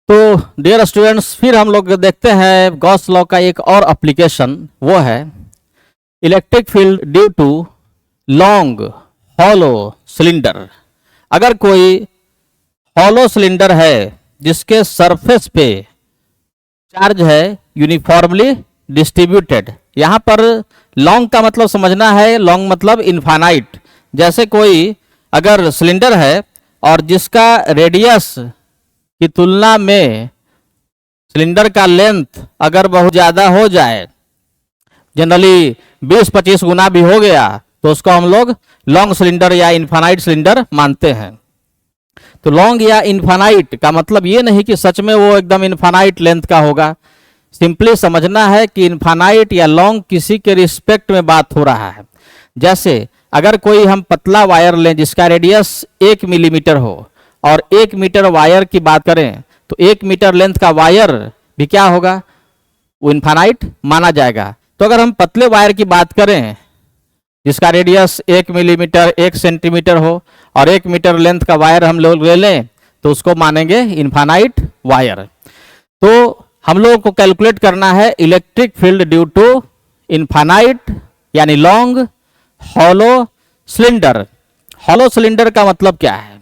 तो dear students, फिर हम लोग देखते हैं गॉस लॉ का एक और एप्लीकेशन, वो है electric field due to long hollow cylinder. अगर कोई हॉलो सिलेंडर है जिसके सरफेस पे चार्ज है यूनिफॉर्मली डिस्ट्रीब्यूटेड। यहाँ पर लॉन्ग का मतलब समझना है, लॉन्ग मतलब इनफाइनाइट। जैसे कोई अगर सिलेंडर है और जिसका रेडियस की तुलना में सिलेंडर का लेंथ अगर बहुत ज़्यादा हो जाए, जनरली 20-25 गुना भी हो गया, तो उसको हम लोग लॉन्ग सिलेंडर या इनफाइनाइट सिलेंडर मानते हैं। तो लॉन्ग या इनफाइनाइट का मतलब ये नहीं कि सच में वो एकदम इनफाइनाइट लेंथ का होगा। सिंपली समझना है कि इनफाइनाइट या लॉन्ग किसी के रिस्पेक्ट में बात हो रहा है। जैसे अगर कोई हम पतला वायर लें जिसका रेडियस 1 मिलीमीटर हो और 1 मीटर वायर की बात करें, तो 1 मीटर लेंथ का वायर भी क्या होगा, वो इनफाइनाइट माना जाएगा। तो अगर हम पतले वायर की बात करें जिसका रेडियस 1 मिलीमीटर 1 सेंटीमीटर हो और 1 मीटर लेंथ का वायर हम लोग ले लें, तो उसको मानेंगे इनफाइनाइट वायर। तो हम लोगों को कैलकुलेट करना है electric field due to infinite यानी long hollow cylinder. Hollow cylinder का मतलब क्या है?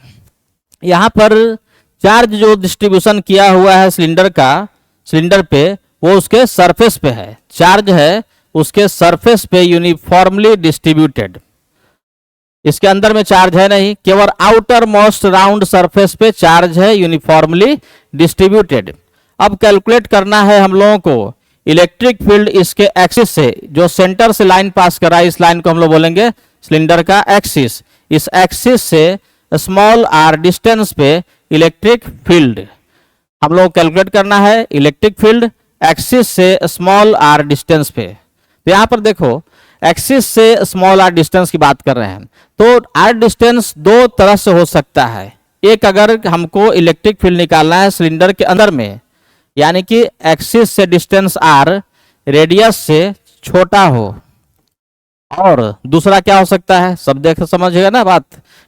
यहाँ पर चार्ज जो डिस्ट्रीब्यूशन किया हुआ है सिलेंडर पे, वो उसके सरफेस पे है। चार्ज है उसके सरफेस पे यूनिफॉर्मली डिस्ट्रीब्यूटेड। इसके अंदर में चार्ज है नहीं, केवल आउटर मोस्ट राउंड सरफेस पे चार्ज है यूनिफॉर्मली डिस्ट्रीब्यूटेड। अब कैलकुलेट करना है हम लोगों को इलेक्ट्रिक फील्ड इसके एक्सिस से, जो सेंटर से लाइन पास कर रहा है, इस लाइन को हम लोग बोलेंगे सिलेंडर का एक्सिस। इस एक्सिस से स्मॉल आर डिस्टेंस पे इलेक्ट्रिक फील्ड हम लोग कैलकुलेट करना है। इलेक्ट्रिक फील्ड एक्सिस से स्मॉल आर डिस्टेंस पे, तो यहाँ पर देखो एक्सिस से स्मॉल आर डिस्टेंस की बात कर रहे हैं, तो आर डिस्टेंस दो तरह से हो सकता है। एक, अगर हमको इलेक्ट्रिक फील्ड निकालना है सिलेंडर के अंदर में, यानी कि एक्सिस से डिस्टेंस आर रेडियस से छोटा हो, और दूसरा क्या हो सकता है, सब देख समझिएगा ना बात,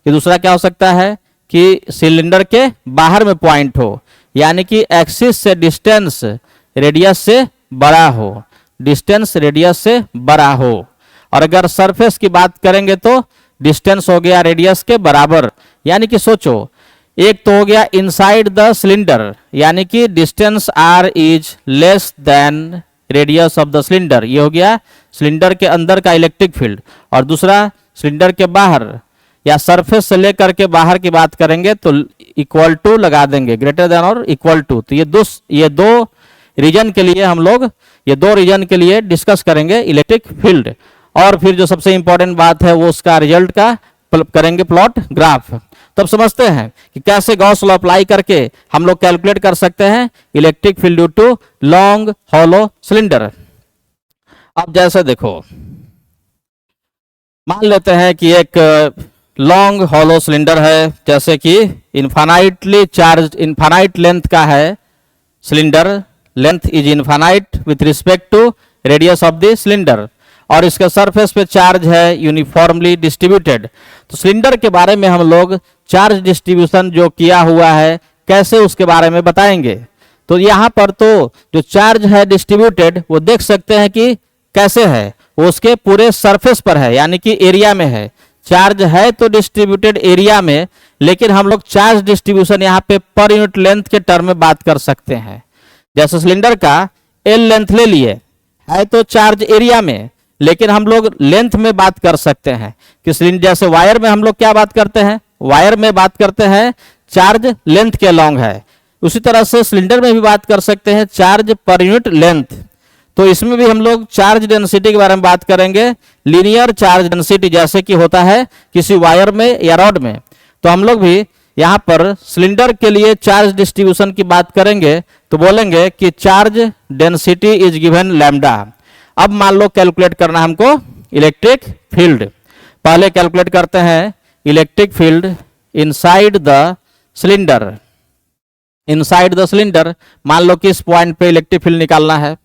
कि दूसरा क्या हो सकता है कि सिलेंडर के बाहर में पॉइंट हो, यानी कि एक्सिस से डिस्टेंस रेडियस से बड़ा हो, डिस्टेंस रेडियस से बड़ा हो। और अगर सरफेस की बात करेंगे तो डिस्टेंस हो गया रेडियस के बराबर। यानी कि सोचो, एक तो हो गया इनसाइड द सिलेंडर, यानी कि distance R is less than radius of the cylinder, ये हो गया सिलेंडर के अंदर का इलेक्ट्रिक फील्ड। और दूसरा सिलेंडर के बाहर या सरफेस से लेकर के बाहर की बात करेंगे तो इक्वल टू लगा देंगे, ग्रेटर देन और इक्वल टू। तो ये दो रीजन के लिए हम लोग ये दो रीजन के लिए डिस्कस करेंगे इलेक्ट्रिक फील्ड। और फिर जो सबसे इंपॉर्टेंट बात है वो उसका रिजल्ट का करेंगे प्लॉट ग्राफ। तब समझते हैं कि कैसे गॉस लॉ अप्लाई करके हम लोग कैलकुलेट कर सकते हैं electric field due to long hollow cylinder. अब जैसे देखो, मान लेते हैं कि एक लॉन्ग हॉलो सिलेंडर है, जैसे कि इनफाइनाइटली चार्ज इनफाइनाइट लेंथ का है cylinder, length is infinite with respect to radius of the cylinder, और इसके सरफेस पे चार्ज है यूनिफॉर्मली डिस्ट्रीब्यूटेड। तो सिलेंडर के बारे में हम लोग चार्ज डिस्ट्रीब्यूशन जो किया हुआ है कैसे उसके बारे में बताएंगे। तो यहाँ पर तो जो चार्ज है डिस्ट्रीब्यूटेड वो देख सकते हैं कि कैसे है, वो उसके पूरे सरफेस पर है, यानी कि एरिया में है। चार्ज है तो डिस्ट्रीब्यूटेड एरिया में, लेकिन हम लोग चार्ज डिस्ट्रीब्यूशन यहाँ पे पर यूनिट लेंथ के टर्म में बात कर सकते हैं। जैसे सिलेंडर का एल लेंथ ले लिए, है तो चार्ज एरिया में, लेकिन हम लोग लेंथ में बात कर सकते हैं कि सिलेंडर, जैसे वायर में हम लोग क्या बात करते हैं, वायर में बात करते हैं चार्ज लेंथ के लॉन्ग है, उसी तरह से सिलेंडर में भी बात कर सकते हैं चार्ज पर यूनिट लेंथ। तो इसमें भी हम लोग चार्ज डेंसिटी के बारे में बात करेंगे, लीनियर चार्ज डेंसिटी जैसे कि होता है किसी वायर में या रॉड में। तो हम लोग भी यहाँ पर सिलेंडर के लिए चार्ज डिस्ट्रीब्यूशन की बात करेंगे तो बोलेंगे कि charge density is given lambda. अब मान लो कैलकुलेट करना हमको इलेक्ट्रिक फील्ड। पहले कैलकुलेट करते हैं electric field inside the cylinder. Inside the cylinder, मान लो कि इस पॉइंट पे इलेक्ट्रिक फील्ड निकालना है,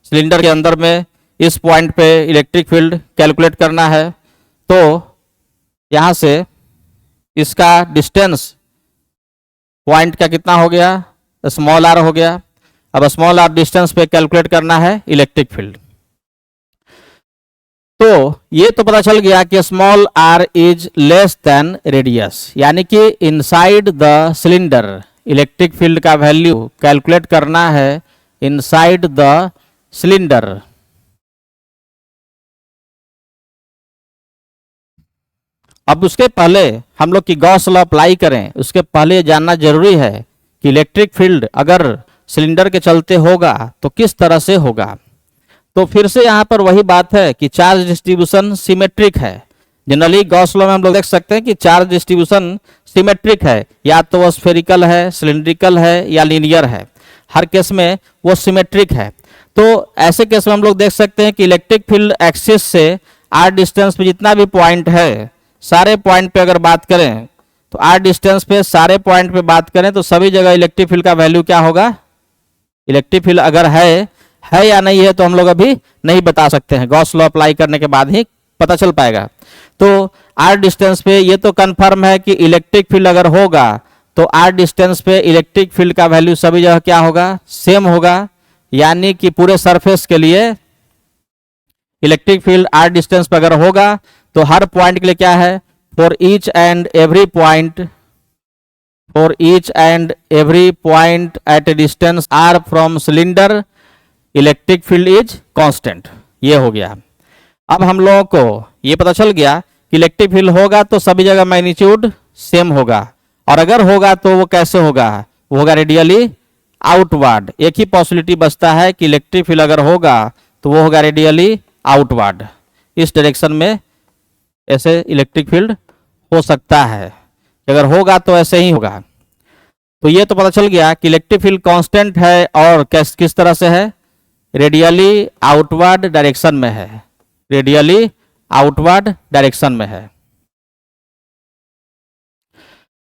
सिलेंडर के अंदर में इस पॉइंट पे इलेक्ट्रिक फील्ड कैलकुलेट करना है। तो यहाँ से इसका डिस्टेंस पॉइंट का कितना हो गया, स्मॉल आर हो गया। अब स्मॉल आर डिस्टेंस पे कैलकुलेट करना है इलेक्ट्रिक फील्ड। तो ये तो पता चल गया कि small R is less than radius, यानी कि inside the cylinder electric field का वैल्यू कैलकुलेट करना है इनसाइड द सिलेंडर। अब उसके पहले हम लोग की गॉस लॉ अप्लाई करें, उसके पहले जानना जरूरी है कि इलेक्ट्रिक फील्ड अगर सिलेंडर के चलते होगा तो किस तरह से होगा। तो फिर से यहाँ पर वही बात है कि चार्ज डिस्ट्रीब्यूशन सिमेट्रिक है। जनरली गॉस लॉ में हम लोग देख सकते हैं कि चार्ज डिस्ट्रीब्यूशन सिमेट्रिक है, या तो वो स्फेरिकल है, सिलिंड्रिकल है या लीनियर है, हर केस में वो सिमेट्रिक है। तो ऐसे केस में हम लोग देख सकते हैं कि इलेक्ट्रिक फील्ड एक्सिस से आर डिस्टेंस पे जितना भी पॉइंट है, सारे पॉइंट पे अगर बात करें तो आर डिस्टेंस पे सारे पॉइंट पे बात करें तो सभी जगह इलेक्ट्रिक फील्ड का वैल्यू क्या होगा। इलेक्ट्रिक फील्ड अगर है या नहीं है तो हम लोग अभी नहीं बता सकते हैं, गॉस लॉ अप्लाई करने के बाद ही पता चल पाएगा। तो आर डिस्टेंस पे ये तो कंफर्म है कि इलेक्ट्रिक फील्ड अगर होगा तो आर डिस्टेंस पे इलेक्ट्रिक फील्ड का वैल्यू सभी जगह क्या होगा, सेम होगा। यानी कि पूरे सरफेस के लिए इलेक्ट्रिक फील्ड आर डिस्टेंस पर अगर होगा तो हर पॉइंट के लिए क्या है, for each and every point at a distance R from cylinder electric field is constant. ये हो गया। अब हम लोगों को ये पता चल गया कि इलेक्ट्रिक फील्ड होगा तो सभी जगह मैग्नीट्यूड सेम होगा, और अगर होगा तो वो कैसे होगा, वो होगा रेडियली आउटवर्ड। एक ही पॉसिबिलिटी बचता है कि इलेक्ट्रिक फील्ड अगर होगा तो वो होगा रेडियली आउटवर्ड, इस डायरेक्शन में ऐसे इलेक्ट्रिक फील्ड हो सकता है। अगर होगा तो ऐसे ही होगा। तो ये तो पता चल गया कि इलेक्ट्रिक फील्ड कांस्टेंट है और किस तरह से है, रेडियली आउटवर्ड डायरेक्शन में है, रेडियली आउटवर्ड डायरेक्शन में है।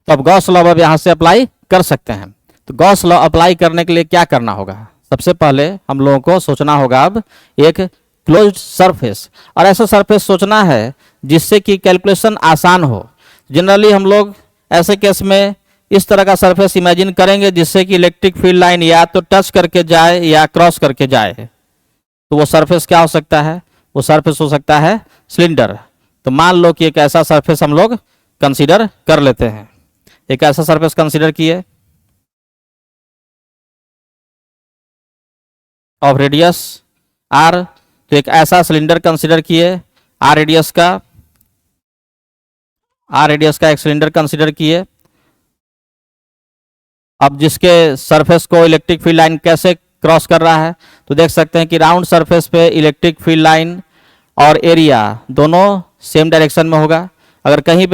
तो अब गॉस लॉ अब यहां से अप्लाई कर सकते हैं। तो गॉस लॉ अप्लाई करने के लिए क्या करना होगा, सबसे पहले हम लोगों को सोचना होगा अब एक क्लोज्ड सरफेस, और ऐसा सरफेस सोचना है जिससे कि कैलकुलेशन आसान हो। जनरली हम लोग ऐसे केस में इस तरह का सरफेस इमेजिन करेंगे जिससे कि इलेक्ट्रिक फील्ड लाइन या तो टच करके जाए या क्रॉस करके जाए। तो वो सरफेस क्या हो सकता है, वो सरफेस हो सकता है सिलेंडर। तो मान लो कि एक ऐसा सरफेस हम लोग कंसीडर कर लेते हैं, एक ऐसा सरफेस कंसीडर किए ऑफ रेडियस आर। तो एक ऐसा सिलेंडर कंसीडर किए आर रेडियस का एक सिलेंडर कंसीडर किए। अब जिसके सरफेस को इलेक्ट्रिक फील्ड लाइन कैसे क्रॉस कर रहा है, तो देख सकते हैं कि राउंड सरफेस पे इलेक्ट्रिक फील्ड लाइन और एरिया दोनों सेम डायरेक्शन में होगा। अगर कहीं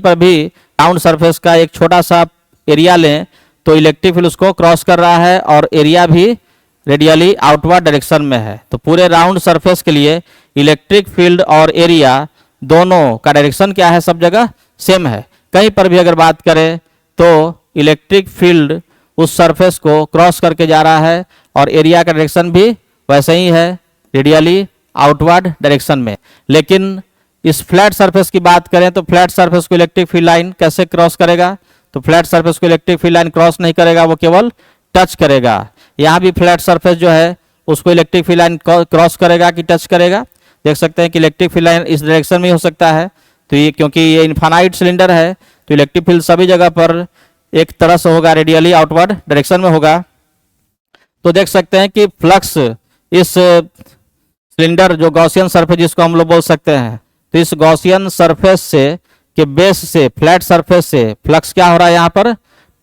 पर भी राउंड सरफेस का एक छोटा सा एरिया लें तो इलेक्ट्रिक फील्ड उसको क्रॉस कर रहा है और एरिया भी रेडियली आउटवर्ड डायरेक्शन में है। तो पूरे राउंड सरफेस के लिए इलेक्ट्रिक फील्ड और एरिया दोनों का डायरेक्शन क्या है, सब जगह सेम है। कहीं पर भी अगर बात करें तो इलेक्ट्रिक फील्ड उस सरफेस को क्रॉस करके जा रहा है और एरिया का डायरेक्शन भी वैसे ही है, रेडियली आउटवर्ड डायरेक्शन में। लेकिन इस फ्लैट सरफेस की बात करें तो फ्लैट सरफेस को इलेक्ट्रिक फील्ड लाइन कैसे क्रॉस करेगा, तो फ्लैट सरफेस को इलेक्ट्रिक फील्ड लाइन क्रॉस नहीं करेगा, वो केवल टच करेगा। यहाँ भी फ्लैट सरफेस जो है उसको इलेक्ट्रिक फील्ड लाइन क्रॉस करेगा कि टच करेगा, देख सकते हैं कि इलेक्ट्रिक फील्ड लाइन इस डायरेक्शन में हो सकता है। तो ये क्योंकि ये इनफाइनाइट सिलेंडर है तो इलेक्ट्रिक फील्ड सभी जगह पर एक तरह से होगा, रेडियली आउटवर्ड डायरेक्शन में होगा। तो देख सकते हैं कि फ्लक्स इस सिलेंडर जो गॉसियन सरफेस जिसको हम लोग बोल सकते हैं, तो इस गॉसियन सरफेस से के बेस से फ्लैट सरफेस से फ्लक्स क्या हो रहा है, यहाँ पर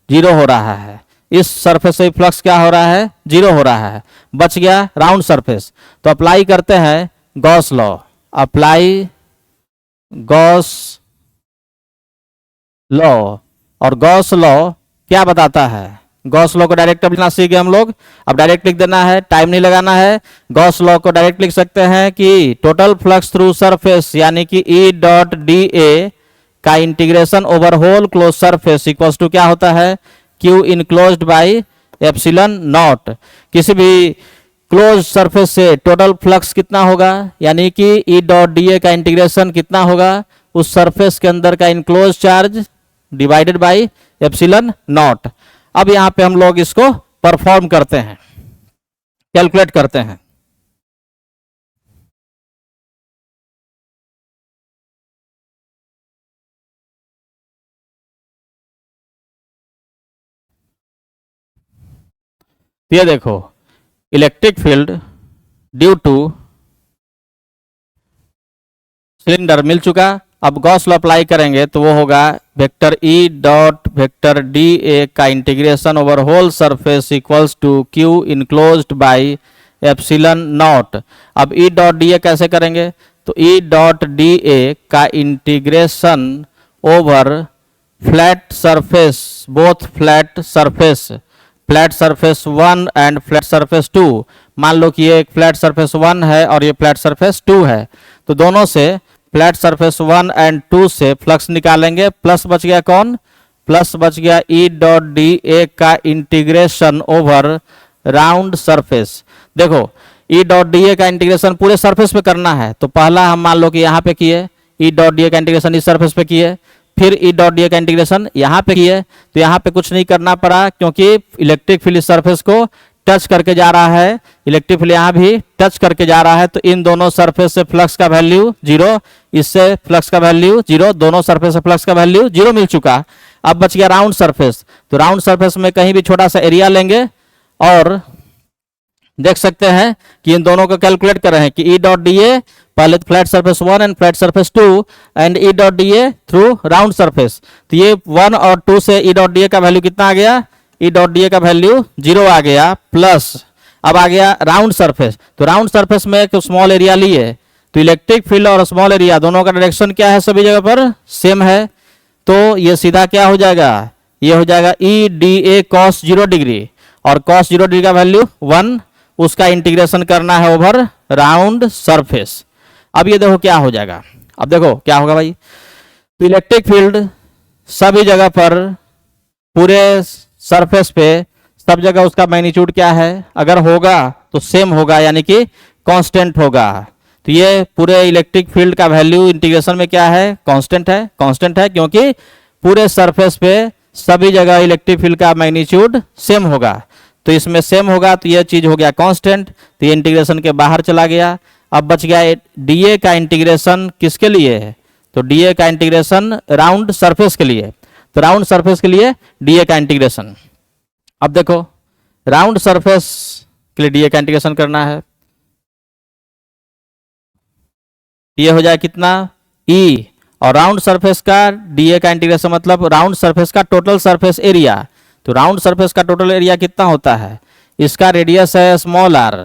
जीरो हो रहा है। इस सरफेस से फ्लक्स क्या हो रहा है, जीरो हो रहा है, बच गया राउंड सरफेस। तो अप्लाई करते हैं Gauss law, apply Gauss law. और गॉस लॉ क्या बताता है, गॉस लॉ को डायरेक्ट लिखना सीख गए हम लोग। अब डायरेक्ट लिख देना है, टाइम नहीं लगाना है। गॉस लॉ को डायरेक्ट लिख सकते हैं कि टोटल फ्लक्स थ्रू सरफेस यानी कि E डॉट DA का integration over whole close surface equals to क्या होता है, Q enclosed by epsilon naught. किसी भी क्लोज सरफेस से टोटल फ्लक्स कितना होगा, यानी कि E डॉट DA का इंटीग्रेशन कितना होगा, उस सरफेस के अंदर का enclose charge divided by epsilon naught. अब यहाँ पे हम लोग इसको परफॉर्म करते हैं, कैलकुलेट करते हैं। ये देखो, electric field due to cylinder मिल चुका। अब गॉस लॉ अप्लाई करेंगे तो वो होगा vector E dot vector D A का integration over whole surface equals to Q enclosed by epsilon naught. अब ई डॉट डी ए कैसे करेंगे, तो ई डॉट डी ए का integration over flat surface, both flat surface, flat surface 1 and flat surface 2। मान लो कि ये एक flat surface 1 है और ये फ्लैट सरफेस 2 है, तो दोनों से फ्लैट सरफेस 1 एंड 2 से फ्लक्स निकालेंगे। प्लस बच गया कौन, प्लस बच गया ई डॉट डी ए का इंटीग्रेशन ओवर राउंड सरफेस। देखो, ई डॉट डी ए का इंटीग्रेशन पूरे सरफेस पे करना है, तो पहला हम मान लो कि यहाँ पे किए, ई डॉट डी ए का इंटीग्रेशन इस सरफेस पे किए, फिर ई डॉट डी ए का इंटीग्रेशन यहाँ पे किए, तो यहाँ पे कुछ नहीं करना पड़ा क्योंकि इलेक्ट्रिक फील्ड इस सरफेस को टच करके जा रहा है, इलेक्ट्रिक फील्ड यहाँ भी टच करके जा रहा है, तो इन दोनों सरफेस से फ्लक्स का वैल्यू जीरो, इससे फ्लक्स का वैल्यू जीरो, दोनों सरफेस से फ्लक्स का वैल्यू जीरो मिल चुका। अब बच गया राउंड सरफेस, तो राउंड सरफेस में कहीं भी छोटा सा एरिया लेंगे और देख सकते हैं कि इन दोनों को कैलकुलेट कर रहे हैं कि ई डॉट डी ए पहले flat surface 1 and flat surface 2 and E dot D A through round surface. तो ये 1 और 2 से ई डॉट डी ए का वैल्यू कितना आ गया, ई डॉट डी ए का वैल्यू जीरो आ गया, प्लस अब आ गया राउंड सरफेस। तो राउंड सरफेस में एक स्मॉल एरिया लिए, तो इलेक्ट्रिक फील्ड और स्मॉल एरिया दोनों का डायरेक्शन क्या है, सभी जगह पर सेम है, तो ये सीधा क्या हो जाएगा, ये हो जाएगा E D A cos 0 degree, और कॉस 0 डिग्री का वैल्यू 1, उसका इंटीग्रेशन करना है ओवर राउंड सरफेस। अब ये देखो क्या हो जाएगा, अब देखो क्या होगा भाई, तो इलेक्ट्रिक फील्ड सभी जगह पर पूरे सरफेस पे सब जगह उसका मैग्नीट्यूड क्या है, अगर होगा तो सेम होगा यानी कि कांस्टेंट होगा। तो ये पूरे इलेक्ट्रिक फील्ड का वैल्यू इंटीग्रेशन में क्या है, कांस्टेंट है, कांस्टेंट है क्योंकि पूरे सरफेस पे सभी जगह इलेक्ट्रिक फील्ड का मैग्नीट्यूड सेम होगा, तो इसमें सेम होगा, तो ये चीज हो गया कांस्टेंट, तो ये इंटीग्रेशन के बाहर चला गया। अब बच गया डीए का इंटीग्रेशन किसके लिए है, तो डीए का इंटीग्रेशन राउंड सरफेस के लिए, तो राउंड सरफेस के लिए डीए का इंटीग्रेशन। अब देखो राउंड सरफेस के लिए डीए का इंटीग्रेशन करना है, ये हो जाए कितना ई, और राउंड सरफेस का डीए का इंटीग्रेशन मतलब राउंड सरफेस का टोटल सरफेस एरिया। तो राउंड सरफेस का टोटल एरिया कितना होता है, इसका रेडियस है स्मॉल आर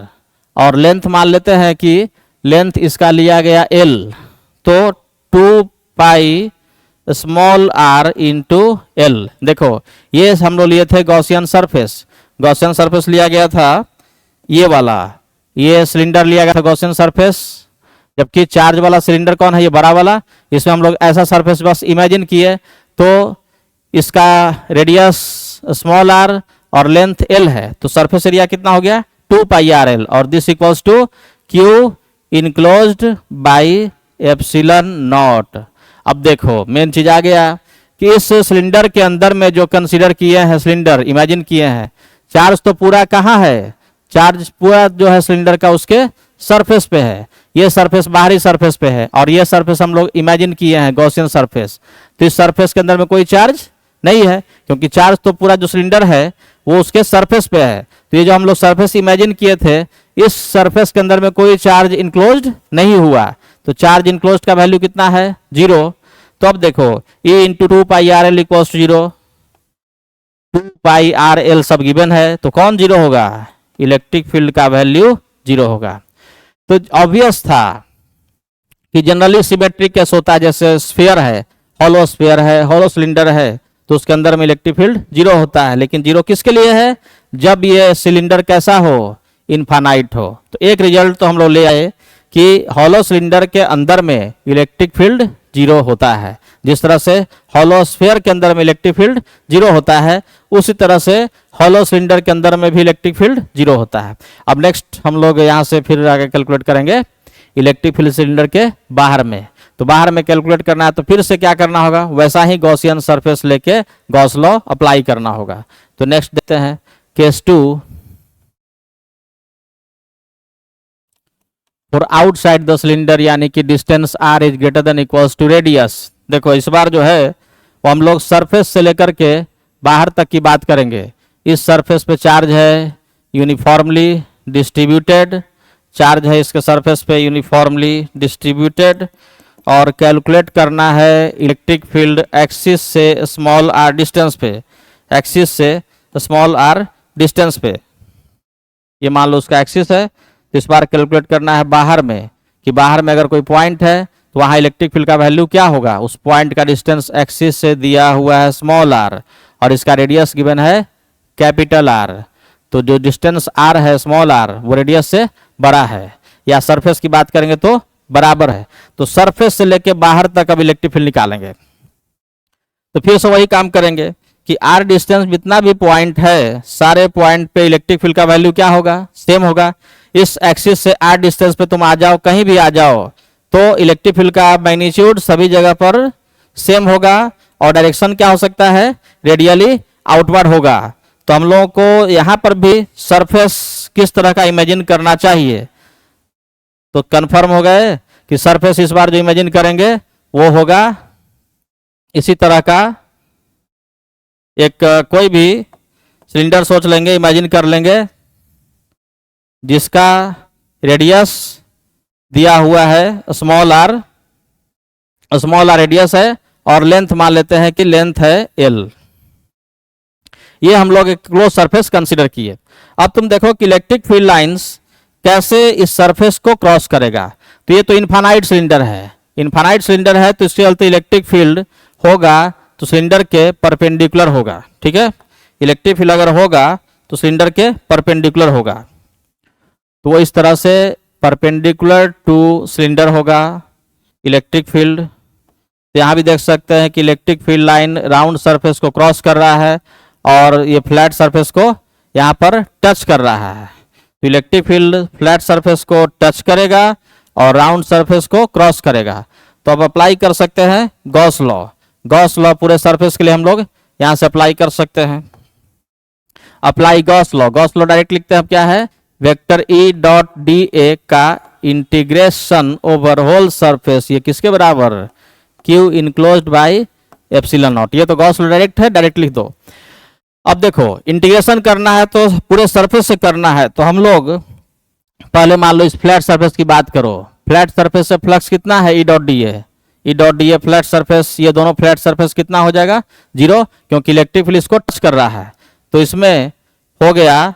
और लेंथ मान लेते हैं कि लेंथ इसका लिया गया एल, तो 2 pi small R into L. देखो ये हम लोग लिए थे गॉसियन सरफेस, गॉसियन सरफेस लिया गया था ये वाला, ये सिलेंडर लिया गया था गॉसियन सरफेस, जबकि चार्ज वाला सिलेंडर कौन है, ये बड़ा वाला, इसमें हम लोग ऐसा सरफेस बस इमेजिन किए, तो इसका रेडियस स्मॉल आर और लेंथ एल है, तो सरफेस एरिया कितना हो गया 2 पाई आर एल, और this equals to Q enclosed by epsilon naught. अब देखो मेन चीज आ गया कि इस सिलेंडर के अंदर में जो कंसीडर किए हैं, सिलेंडर इमेजिन किए हैं, चार्ज तो पूरा कहाँ है, चार्ज पूरा जो है सिलेंडर का उसके सरफेस पे है, ये सरफेस बाहरी सरफेस पे है, और ये सरफेस हम लोग इमेजिन किए हैं गॉसियन सरफेस, तो इस सरफेस के अंदर में कोई चार्ज नहीं है क्योंकि चार्ज तो पूरा जो सिलेंडर है वो उसके सरफेस पे है। तो ये जो हम लोग सरफेस इमेजिन किए थे, इस सरफेस के अंदर में कोई चार्ज इनक्लोज्ड नहीं हुआ, तो चार्ज इनक्लोज्ड का वैल्यू कितना है 0। तो अब देखो A into 2 pi R L equals to 0, 2 pi R L सब गिवन है, तो कौन 0 होगा, इलेक्ट्रिक फील्ड का वैल्यू 0 होगा। तो ऑब्वियस था कि जनरली सिमेट्रिक केस होता है, जैसे स्फीयर है, हॉलो स्फीयर है, हॉलो सिलेंडर है, तो उसके अंदर में इलेक्ट्रिक फील्ड 0 होता है, लेकिन 0 किसके लिए है, जब ये सिलेंडर कैसा हो, इनफाइनाइट हो। तो एक रिजल्ट तो हम लोग ले आए कि हॉलो सिलेंडर के अंदर में इलेक्ट्रिक फील्ड 0 होता है, जिस तरह से हॉलो स्फीयर के अंदर में इलेक्ट्रिक फील्ड 0 होता है, उसी तरह से हॉलो सिलेंडर के अंदर में भी इलेक्ट्रिक फील्ड 0 होता है। अब नेक्स्ट हम लोग यहाँ से फिर आगे कैलकुलेट करेंगे इलेक्ट्रिक फील्ड सिलेंडर के बाहर में, तो बाहर में कैलकुलेट करना है तो फिर से क्या करना होगा, वैसा ही गॉसियन सरफेस लेके गॉस लॉ अप्लाई करना होगा। तो नेक्स्ट देखते हैं case 2, for outside the cylinder यानी कि distance R is greater than equals to radius. देखो इस बार जो है वो हम लोग सरफेस से लेकर के बाहर तक की बात करेंगे। इस सरफेस पे चार्ज है यूनिफॉर्मली डिस्ट्रीब्यूटेड, चार्ज है इसके सरफेस पे यूनिफॉर्मली डिस्ट्रीब्यूटेड, और कैलकुलेट करना है इलेक्ट्रिक फील्ड एक्सिस से स्मॉल आर डिस्टेंस पे, एक्सिस से स्मॉल आर डिस्टेंस पे। ये मान लो उसका एक्सिस है, तो इस बार कैलकुलेट करना है बाहर में कि बाहर में अगर कोई पॉइंट है तो वहाँ इलेक्ट्रिक फील्ड का वैल्यू क्या होगा। उस पॉइंट का डिस्टेंस एक्सिस से दिया हुआ है स्मॉल आर और इसका रेडियस गिवन है कैपिटल आर। तो जो डिस्टेंस आर है स्मॉल आर वो रेडियस से बड़ा है, या सरफेस की बात करेंगे तो बराबर है। तो सरफेस से लेके बाहर तक अब इलेक्ट्रिक फील्ड निकालेंगे। तो फिर से वही काम करेंगे कि आर डिस्टेंस जितना भी पॉइंट है सारे पॉइंट पे इलेक्ट्रिक फील्ड का वैल्यू क्या होगा, सेम होगा। इस एक्सिस से आर डिस्टेंस पे तुम आ जाओ, कहीं भी आ जाओ, तो इलेक्ट्रिक फील्ड का मैग्नीट्यूड सभी जगह पर सेम होगा और डायरेक्शन क्या हो सकता है, रेडियली आउटवर्ड होगा। तो हम लोगों को यहाँ पर भी सरफेस किस तरह का इमेजिन करना चाहिए। तो कंफर्म हो गए कि सरफेस इस बार जो इमेजिन करेंगे वो होगा इसी तरह का एक कोई भी सिलेंडर सोच लेंगे, इमेजिन कर लेंगे, जिसका रेडियस दिया हुआ है स्मॉल आर रेडियस है और लेंथ मान लेते हैं कि लेंथ है एल। ये हम लोग एक क्लोज सरफेस कंसीडर किए। अब तुम देखो कि इलेक्ट्रिक फील्ड लाइंस कैसे इस सरफेस को क्रॉस करेगा। तो ये तो इनफाइनाइट सिलेंडर है, इनफाइनाइट सिलेंडर है, तो इसके चलते इलेक्ट्रिक फील्ड होगा तो सिलेंडर के परपेंडिकुलर होगा। ठीक है, इलेक्ट्रिक फील्ड अगर होगा तो सिलेंडर के परपेंडिकुलर होगा। तो वो इस तरह से परपेंडिकुलर टू सिलेंडर होगा इलेक्ट्रिक फील्ड। तो यहाँ भी देख सकते हैं कि electric field line round surface को क्रॉस कर रहा है और ये फ्लैट सरफेस को यहाँ पर टच कर रहा है। तो इलेक्ट्रिक फील्ड फ्लैट सरफेस को टच करेगा और राउंड सरफेस को क्रॉस करेगा। तो अब अप्लाई कर सकते हैं गॉस लॉ। गॉस लॉ पूरे सरफेस के लिए हम लोग यहाँ से अप्लाई कर सकते हैं। Apply Gauss law, Gauss law direct लिखते हैं अब क्या है, vector E dot D A का इंटीग्रेशन ओवर होल सरफेस, ये किसके बराबर, Q enclosed by epsilon not. ये तो गॉस लॉ डायरेक्ट है, डायरेक्ट लिख दो। अब देखो इंटीग्रेशन करना है तो पूरे सरफेस से करना है, तो हम लोग पहले मान लो इस फ्लैट सरफेस की बात करो। फ्लैट सरफेस से फ्लक्स कितना है, E dot D A, E dot D A flat surface, ये दोनों फ्लैट सरफेस कितना हो जाएगा, 0, क्योंकि इलेक्ट्रिक फील्ड इसको टच कर रहा है। तो इसमें हो गया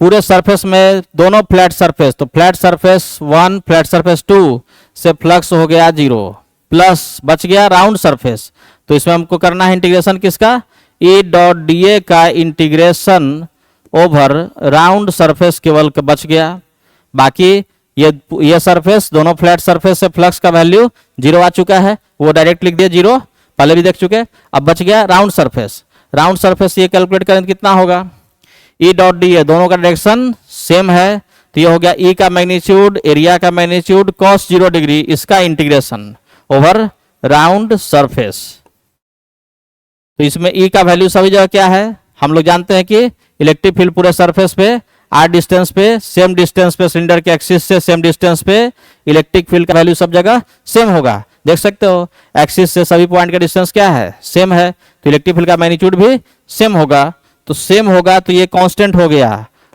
पूरे सरफेस में दोनों फ्लैट सरफेस, तो फ्लैट सरफेस 1 फ्लैट सरफेस 2 से फ्लक्स हो गया 0, प्लस बच गया राउंड सरफेस। तो इसमें हमको करना है इंटीग्रेशन किसका, ई डॉट डी ए का इंटीग्रेशन ओवर राउंड सरफेस केवल का बच गया। बाकी ये सरफेस दोनों फ्लैट सरफेस से फ्लक्स का वैल्यू 0 आ चुका है, वो डायरेक्ट लिख दिया 0, पहले भी देख चुके। अब बच गया राउंड सरफेस। राउंड सरफेस ये कैलकुलेट करें कितना होगा, ई डॉट डी ए दोनों का डायरेक्शन सेम है, तो ये हो गया ई का मैग्नीट्यूड, एरिया का मैग्नीट्यूड cos 0 डिग्री, इसका इंटीग्रेशन ओवर राउंड सरफेस। तो इसमें ई का वैल्यू सभी जगह क्या है, हम लोग जानते हैं कि इलेक्ट्रिक फील्ड पूरे सरफेस पे आर डिस्टेंस पे, सेम डिस्टेंस पे सिलेंडर के एक्सिस से सेम डिस्टेंस पे इलेक्ट्रिक फील्ड का वैल्यू सब जगह सेम होगा। देख सकते हो एक्सिस से सभी पॉइंट का डिस्टेंस क्या है, सेम है, तो इलेक्ट्रिक फील्ड का मैग्नीट्यूड भी सेम होगा। तो सेम होगा तो ये कांस्टेंट हो गया,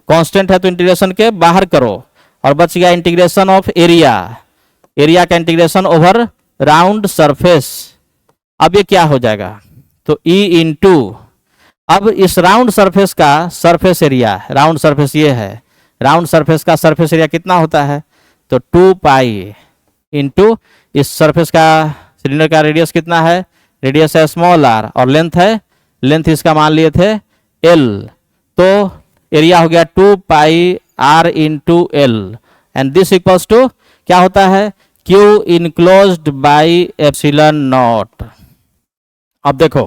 कांस्टेंट है तो इंटीग्रेशन के बाहर करो और बच गया इंटीग्रेशन ऑफ एरिया, एरिया का इंटीग्रेशन ओवर राउंड सरफेस। अब ये क्या हो जाएगा, तो E इंटू, अब इस राउंड सरफेस का सरफेस एरिया, राउंड सरफेस ये है, राउंड सरफेस का सरफेस एरिया कितना होता है, तो 2 पाई इंटू इस सरफेस का सिलेंडर का रेडियस कितना है, रेडियस है स्मॉल आर और लेंथ है, लेंथ इसका मान लिए थे L, तो एरिया हो गया 2 pi R into L and this equals to क्या होता है, Q enclosed by epsilon naught. अब देखो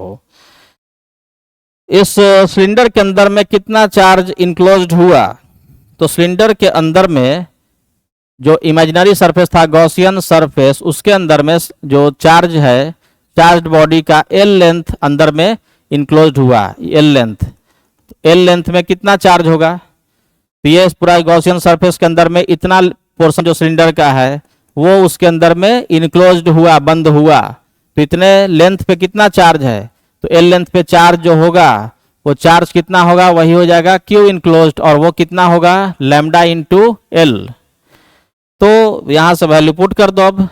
इस सिलेंडर के अंदर में कितना चार्ज इनक्लोज्ड हुआ, तो सिलेंडर के अंदर में जो इमेजिनरी सरफेस था गॉसियन सरफेस, उसके अंदर में जो चार्ज है, चार्ज बॉडी का एल लेंथ अंदर में इनक्लोज्ड हुआ, एल लेंथ, एल लेंथ में कितना चार्ज होगा, तो ये पूरा गॉसियन सरफेस के अंदर में इतना पोर्शन जो सिलेंडर का है वो उसके अंदर में इनक्लोज्ड हुआ, बंद हुआ, तो इतने लेंथ पे कितना चार्ज है, तो एल लेंथ पे चार्ज जो होगा वो चार्ज कितना होगा, वही हो जाएगा क्यू इनक्लोज्ड, और वो कितना होगा लैम्डा इंटू एल। तो यहां से वैल्यू पुट कर दो, अब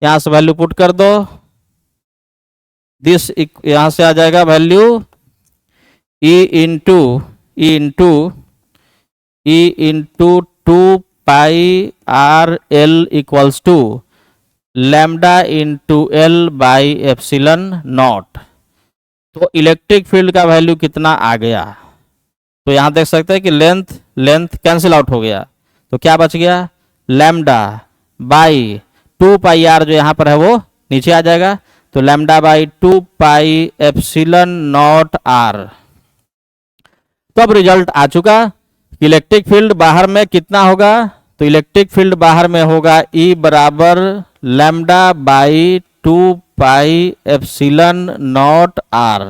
यहां से वैल्यू पुट कर दो, दिस यहां से आ जाएगा value E into 2 pi R L equals to lambda into L by epsilon naught. तो इलेक्ट्रिक फील्ड का वैल्यू कितना आ गया, तो यहां देख सकते हैं कि लेंथ कैंसिल आउट हो गया, तो क्या बच गया लैम्डा बाई 2 पाई आर, जो यहां पर है वो नीचे आ जाएगा, तो lambda by 2 pi epsilon naught R. तो अब रिजल्ट आ चुका, इलेक्ट्रिक फील्ड बाहर में कितना होगा, तो इलेक्ट्रिक फील्ड बाहर में होगा ई बराबर lambda by 2 pi epsilon naught R,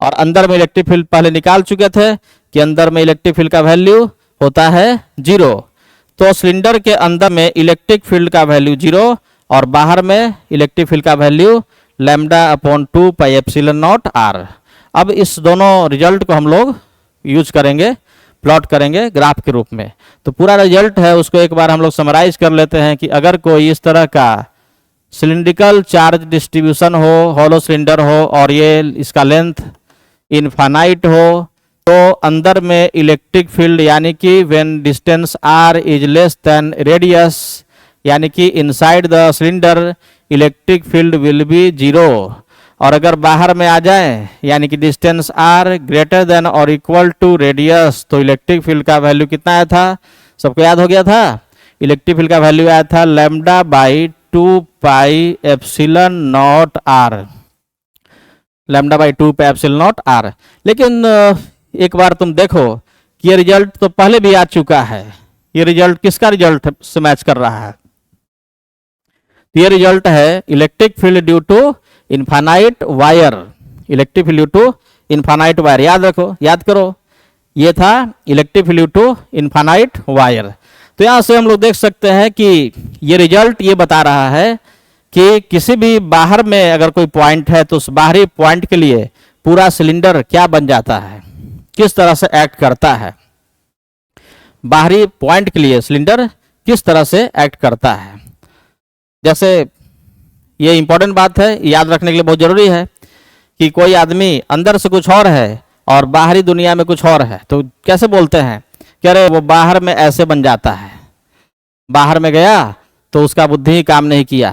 और अंदर में इलेक्ट्रिक फील्ड पहले निकाल चुके थे कि अंदर में इलेक्ट्रिक फील्ड का वैल्यू होता है 0, तो सिलेंडर के अंदर में इलेक्ट्रिक फील्ड का वैल्यू 0 और बाहर में इलेक्ट्रिक फील्ड का value lambda upon 2 pi epsilon naught R. अब इस दोनों रिजल्ट को हम लोग यूज करेंगे, प्लॉट करेंगे ग्राफ के रूप में। तो पूरा रिजल्ट है उसको एक बार हम लोग समराइज कर लेते हैं कि अगर कोई इस तरह का सिलिंड्रिकल चार्ज डिस्ट्रीब्यूशन हो, हॉलो सिलेंडर हो और ये इसका लेंथ इनफाइनाइट हो, तो अंदर में इलेक्ट्रिक फील्ड यानी कि when distance R is less than radius, यानी कि inside the cylinder electric field will be 0, और अगर बाहर में आ जाए यानी कि डिस्टेंस आर ग्रेटर देन और इक्वल टू रेडियस, तो इलेक्ट्रिक फील्ड का वैल्यू कितना आया था, सबको याद हो गया था, इलेक्ट्रिक फील्ड का वैल्यू आया था lambda by 2 pi epsilon naught R, lambda by 2 pi epsilon naught R. लेकिन एक बार तुम देखो कि ये रिजल्ट तो पहले भी आ चुका है, ये रिजल्ट किसका रिजल्ट से मैच कर रहा है, ये रिजल्ट है electric field due to infinite wire, electric field due to infinite wire, याद रखो, याद करो, ये था electric field due to infinite wire. तो यहां से हम लोग देख सकते हैं कि ये रिजल्ट ये बता रहा है कि किसी भी बाहर में अगर कोई पॉइंट है तो उस बाहरी पॉइंट के लिए पूरा सिलेंडर क्या बन जाता है, किस तरह से एक्ट करता है, बाहरी पॉइंट के लिए सिलेंडर किस तरह से एक्ट करता है। जैसे ये इंपॉर्टेंट बात है, याद रखने के लिए बहुत जरूरी है कि कोई आदमी अंदर से कुछ और है और बाहरी दुनिया में कुछ और है, तो कैसे बोलते हैं कि अरे वो बाहर में ऐसे बन जाता है, बाहर में गया तो उसका बुद्धि ही काम नहीं किया,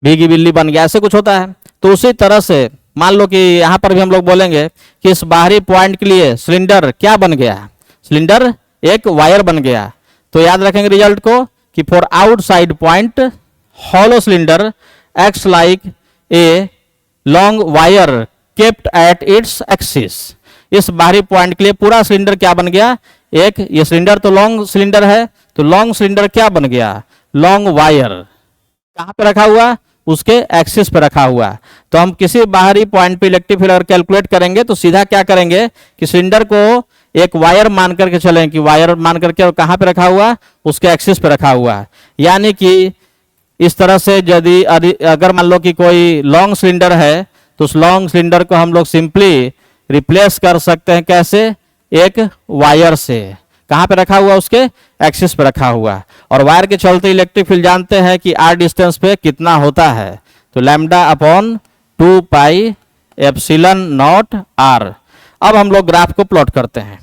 भीगी बिल्ली बन गया, ऐसे कुछ होता है। तो उसी तरह से मान लो कि यहाँ पर भी हम लोग बोलेंगे कि इस बाहरी पॉइंट के लिए सिलेंडर क्या बन गया, सिलेंडर एक वायर बन गया। तो याद रखेंगे रिजल्ट को कि for outside point hollow cylinder acts like a long wire kept at its axis। इस बाहरी पॉइंट के लिए पूरा सिलेंडर क्या बन गया, एक ये सिलेंडर तो लॉन्ग सिलेंडर है, तो लॉन्ग सिलेंडर क्या बन गया, लॉन्ग वायर कहां पे रखा हुआ, उसके एक्सिस पे रखा हुआ। तो हम किसी बाहरी पॉइंट पे इलेक्ट्रिक फील्ड अगर कैलकुलेट करेंगे तो सीधा क्या करेंगे कि सिलेंडर को एक वायर मान करके चलें, कि वायर मान करके और कहां पे रखा हुआ, उसके एक्सिस पे रखा हुआ। यानी कि इस तरह से यदि अगर मान लो कि कोई लॉन्ग सिलेंडर है तो उस लॉन्ग सिलेंडर को हम लोग सिंपली रिप्लेस कर सकते हैं, कैसे, एक वायर से, कहां पे रखा हुआ, उसके एक्सिस पे रखा हुआ। और वायर के चलते इलेक्ट्रिक फील्ड जानते हैं कि आर डिस्टेंस पे कितना होता है, तो lambda upon 2 pi epsilon naught R. अब हम लोग ग्राफ को प्लॉट करते हैं।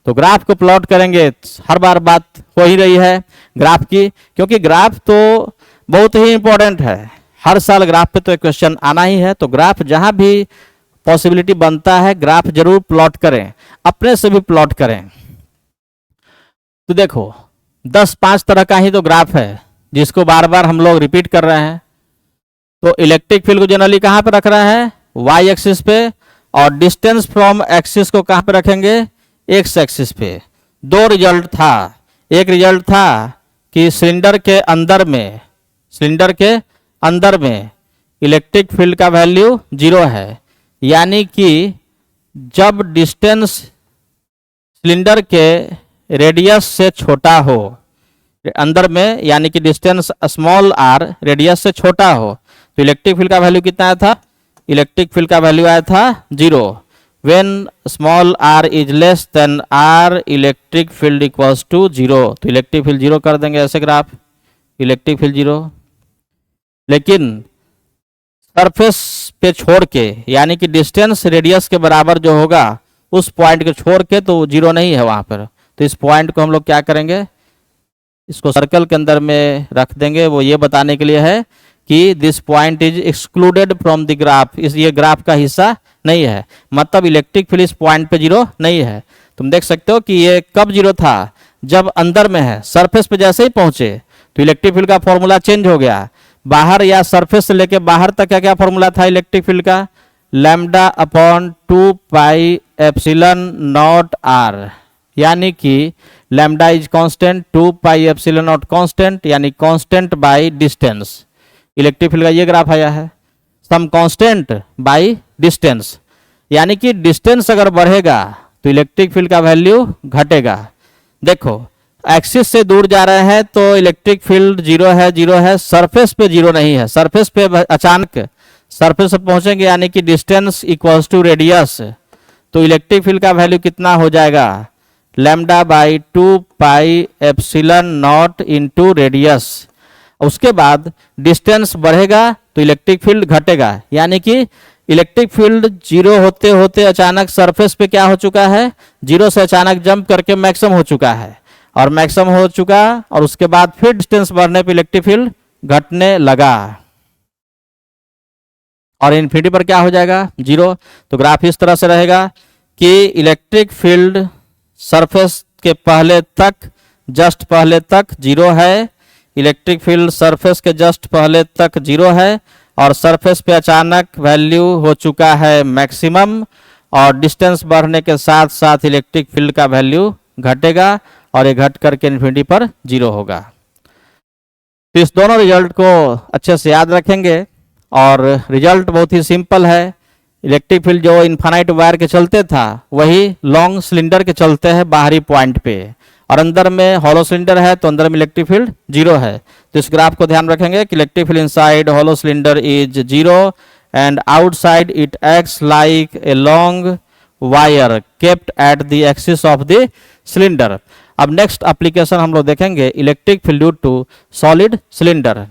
तो ग्राफ को प्लॉट करेंगे, हर बार बात हो ही रही है ग्राफ की, क्योंकि ग्राफ तो बहुत ही इंपॉर्टेंट है, हर साल ग्राफ पे तो एक क्वेश्चन आना ही है। तो ग्राफ जहां भी पॉसिबिलिटी बनता है ग्राफ जरूर प्लॉट करें, अपने से भी प्लॉट करें। तो देखो 10-5 तरह का ही तो ग्राफ है जिसको बार बार हम लोग रिपीट कर रहे हैं। तो इलेक्ट्रिक फील्ड को जनरली कहां पे रख रहे हैं, वाई एक्सिस पे, और डिस्टेंस फ्रॉम एक्सिस को कहां पे रखेंगे, एक्स एक्सिस पे। दो रिजल्ट था, एक रिजल्ट था कि सिलेंडर के अंदर में इलेक्ट्रिक फील्ड का वैल्यू 0 है, यानी कि जब डिस्टेंस सिलेंडर के रेडियस से छोटा हो, अंदर में यानी कि डिस्टेंस स्मॉल आर रेडियस से छोटा हो, तो इलेक्ट्रिक फील्ड का वैल्यू कितना आया था? इलेक्ट्रिक फील्ड का वैल्यू आया था 0। When small R is less than R, electric field equals to 0। तो इलेक्ट्रिक फील्ड 0 कर देंगे ऐसे ग्राफ, इलेक्ट्रिक फील्ड 0। लेकिन सरफेस पे छोड़ के, यानी कि डिस्टेंस रेडियस के बराबर जो होगा उस पॉइंट को छोड़ के, तो 0 नहीं है वहां पर। तो इस पॉइंट को हम लोग क्या करेंगे, इसको सर्कल के अंदर में रख देंगे। वो ये बताने के लिए है कि this point is excluded from the graph, इस ये ग्राफ का हिस्सा नहीं है, मतलब इलेक्ट्रिक फील्ड इस पॉइंट पे 0 नहीं है। तुम देख सकते हो कि ये कब 0 था, जब अंदर में है, सरफेस पे जैसे ही पहुंचे तो इलेक्ट्रिक फील्ड का फॉर्मूला चेंज हो गया। बाहर या सरफेस से लेके बाहर तक क्या क्या फॉर्मूला था इलेक्ट्रिक फील्ड का? Lambda upon 2 pi epsilon naught R, यानी कि lambda is constant, 2 pi epsilon naught constant, यानी constant by distance. Electric field का ये ग्राफ आया है, सम कांस्टेंट बाय डिस्टेंस, यानी कि डिस्टेंस अगर बढ़ेगा तो इलेक्ट्रिक फील्ड का वैल्यू घटेगा। देखो एक्सिस से दूर जा रहे हैं तो इलेक्ट्रिक फील्ड 0 है, सरफेस पे 0 नहीं है। सरफेस पे अचानक सरफेस पे पहुंचेंगे, यानी कि डिस्टेंस इक्वल्स टू रेडियस, तो इलेक्ट्रिक फील्ड का वैल्यू कितना हो जाएगा? Lambda by 2 pi epsilon not into radius. उसके बाद डिस्टेंस बढ़ेगा तो इलेक्ट्रिक फील्ड घटेगा, यानी कि इलेक्ट्रिक फील्ड 0 होते होते अचानक सरफेस पे क्या हो चुका है? 0 से अचानक जंप करके मैक्सिमम हो चुका है, और मैक्सिमम हो चुका, और उसके बाद फिर डिस्टेंस बढ़ने पे इलेक्ट्रिक फील्ड घटने लगा, और इन्फिनिटी पर क्या हो जाएगा? 0। तो ग्राफ इस तरह से रहेगा कि इलेक्ट्रिक फील्ड सरफेस के पहले तक, जस्ट पहले तक 0 है, इलेक्ट्रिक फील्ड सरफेस के जस्ट पहले तक 0 है, और सरफेस पे अचानक वैल्यू हो चुका है मैक्सिमम, और डिस्टेंस बढ़ने के साथ साथ इलेक्ट्रिक फील्ड का वैल्यू घटेगा, और ये घट करके इन्फिनिटी पर 0 होगा। तो इस दोनों रिजल्ट को अच्छे से याद रखेंगे, और रिजल्ट बहुत ही सिंपल है। इलेक्ट्रिक फील्ड जो इन्फानाइट वायर के चलते था वही लॉन्ग सिलेंडर के चलते हैं बाहरी पॉइंट पे, और अंदर में हॉलो सिलेंडर है तो अंदर में इलेक्ट्रिक फील्ड 0 है। तो इस ग्राफ को ध्यान रखेंगे कि electric field inside hollow cylinder is 0 and outside it acts like a long wire kept at the axis of the cylinder. अब नेक्स्ट एप्लीकेशन हम लोग देखेंगे electric field due to solid cylinder.